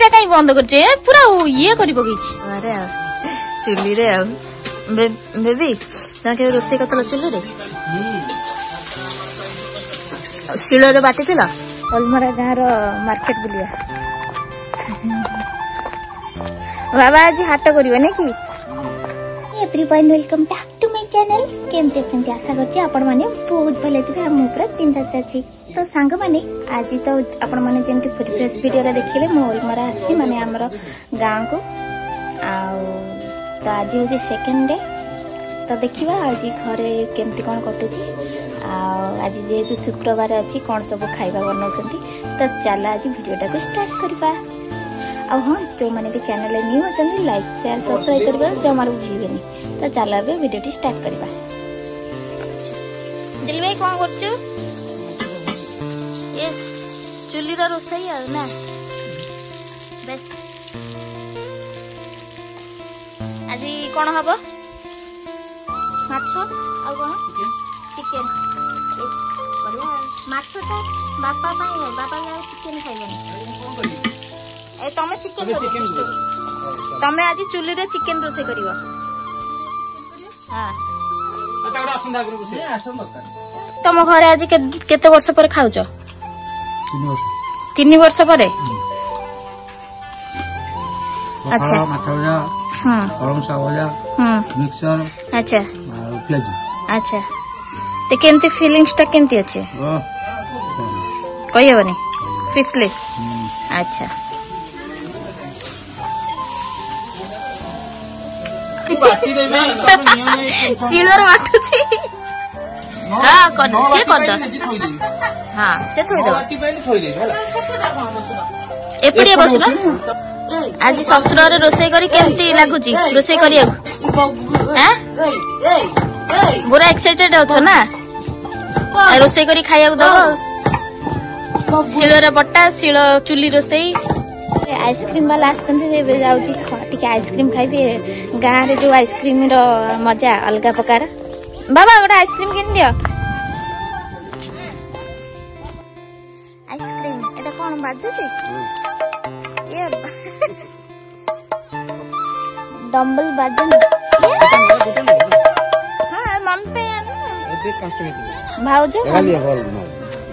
टा कहीं बंद करछे पूरा ये करी पकईछि अरे चुली रे बेबी ना के रोसे कतल चुली रे शिल रे बाटी थिला अलमरा गाँव मार्केट बुलिया बाबा आज हाट करियो ने की everyone welcome back to my channel केमते अछंती आशा करछि आपण माने बहुत भले थिबे हम ऊपर बिंदास अछि तो सांग माने आज तो आपण माने जेंति फ्रेश वीडियो रे देखिले मो अलमरा आछि माने हमर गाँव को आ तो आज हो सेकंड डे तो देखिबा आज घरे केमती कोन कटुछि आज जेहेतु शुक्रवार अच्छी कौन सब खाइबा बनाउछंती तो चला आज वीडियोटा को स्टार्ट करबा आ हाँ तो मैंने भी चैनल न्यू अछंती लाइक शेयर सब्सक्राइब करबा जमार भूलिबेनी तो चला बे वीडियोटी स्टार्ट करबा दिल भाई कोन करछु ये चुली रा रोसई आ ना बस आज कोन हबो माछो आ कोन चिकन माछटा बापा चिकन खाइबे ए तमे चिकन तमे आज चुली रे चिकन रोसे करिवो हां आता आसंदा करू से आसन दरकार तम घरे आज केते वर्ष पर खाउचो 3 वर्ष पर अच्छा माछा हां गरम सावजा मिक्सर अच्छा और प्याज अच्छा ते केमती फीलिंग्स टा केमती अछि कहियो बनी फिसले अच्छा पार्टी देबे सिलर माटुछि हां कर से कर दो हां से थोई दो पार्टी पहिले थोई दे होला एपड़िए बसलो आज ससुर रे रोसई करी केमती लागुची रोसई करिया हैं पूरा एक्साइटेड अछो ना रोसई करी खाया दबो शिलर बट्टा शिल चुली रोसई आइसक्रीम वाला आसते जाऊँगी टे आइसक्रीम खाई गाँव रे जो आइसक्रीम रो मजा अलग प्रकार बाबा गोटे आइसक्रीम किन दियो आइसक्रीम एटा कौन बाजुची ये डम्बल बाजन हां मम्मी पे भाउजो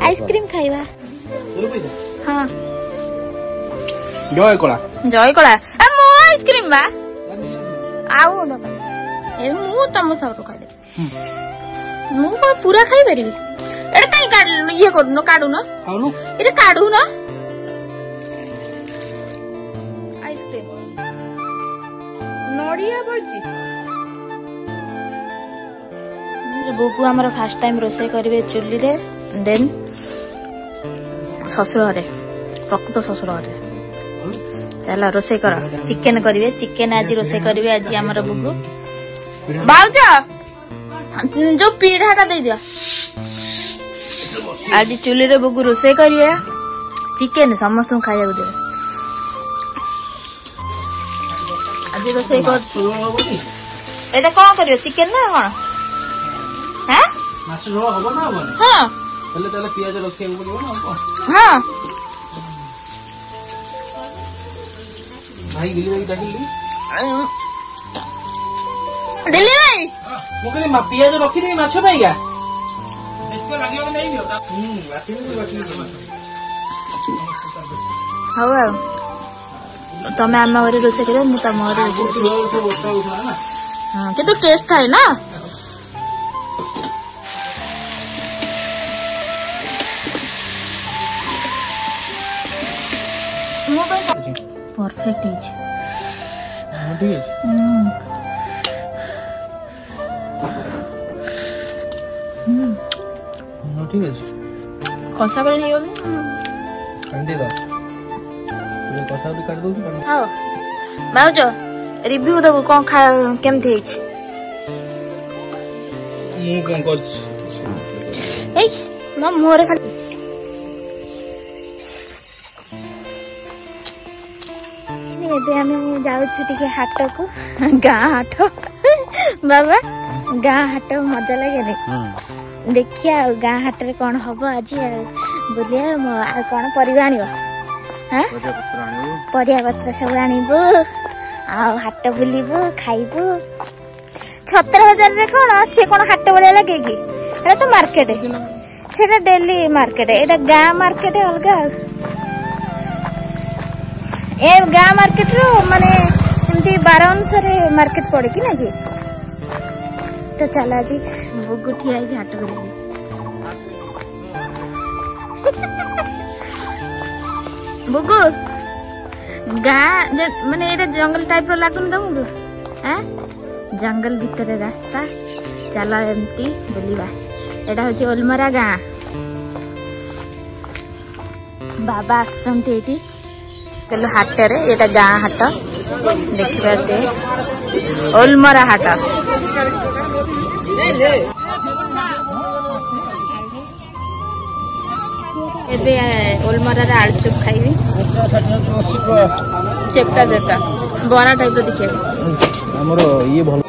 आइसक्रीम खाइबा हां जय कला ए मो आइसक्रीम बा आउ न ए मु तम सब खाइ दे मु पूरा खाइ परिबी एटा काई काड ये करनो काडू न आउनु एटा काडू न आइसक्रीम नडिया बजी बुबू हमर फर्स्ट टाइम रोसे करबे चुल्ली रे देन ससुर रे प्रकृत ससुर रे चला रोसे कर चिकन करिवे चिकन आज रोसे करिवे आज हमर बुबू बाउजा जो पीढ़ाटा दे दियो आज चुल्ली रे बुबू रोसे करिवे चिकन समस्त खाया दे आज रोसे कर एटा कोन करियो चिकन ना कोन हैं माछ झोल होबो ना होबो हां तले पियाज रखिया पड़िबो ना हां भाई दिल्ली भाई डाकिली दिल्ली भाई मो कहले पियाज रखि दे माछ पाइगा एतो लागियो नै दियो राती में हाउ तमे आमा घरे रोसे करियो मु तम घरे हां के तो टेस्ट थाए ना परफेक्ट इज ठीक है ठीक है कसा बेल नहीं होनी कांदे दो ये कसा भी काट दो कि हां बाउजो रिव्यू दबो कोन खा केमथि हिच मु कोन कर ए म मोरे खाली एबे हमें जाउछु टिके हाट को गाँ हाट बाबा गाँ हाट मजा लगे नहीं देखिया गाँ हाट रे कौन हम आज बुलिया कौन परिबा आनिबो हाँ परिया पत्र सब आनिबु आ हाट बुलिबु खाइबु 17,000 रे कौन हाट बड़े लगे कि एटा तो मार्केट सेटा डेली मार्केट एटा गाँ मार्केट अलगा ए गाँ मार्केट रो माने एमती 12 अनुसार मार्केट पड़े कि ना कि तो चल आज बुगु ठिया हाट कर बुगु गाँ माने एटा जंगल टाइप रो लागुन तुमको हाँ जंगल भितर रास्ता चल एमती बुलिबा एटा हूँ ओलमरा गाँ बाबा आसुचंती एटी कहलु हाट रे एटा गाँ हाट देखिबा दे ओलमरा हाट एबे ओलमरा रे आलू चप खाइबी चेपटा चेपटा बड़ा टाइप रो देखिए हमरो ये भल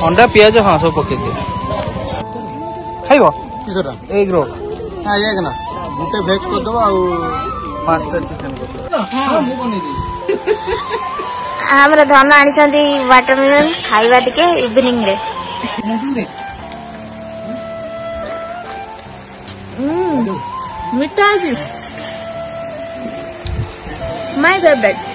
अंडा पियाज हाँ सब पके खाइबो एग रो हां एग ना गुटे भेज कर दो आ 5टा चिकन कर दो हां मु बने दी हमरा धन आनिसंती वाटरमेलन खाइबा टिके इवनिंग रे मीठा है माय फेवरेट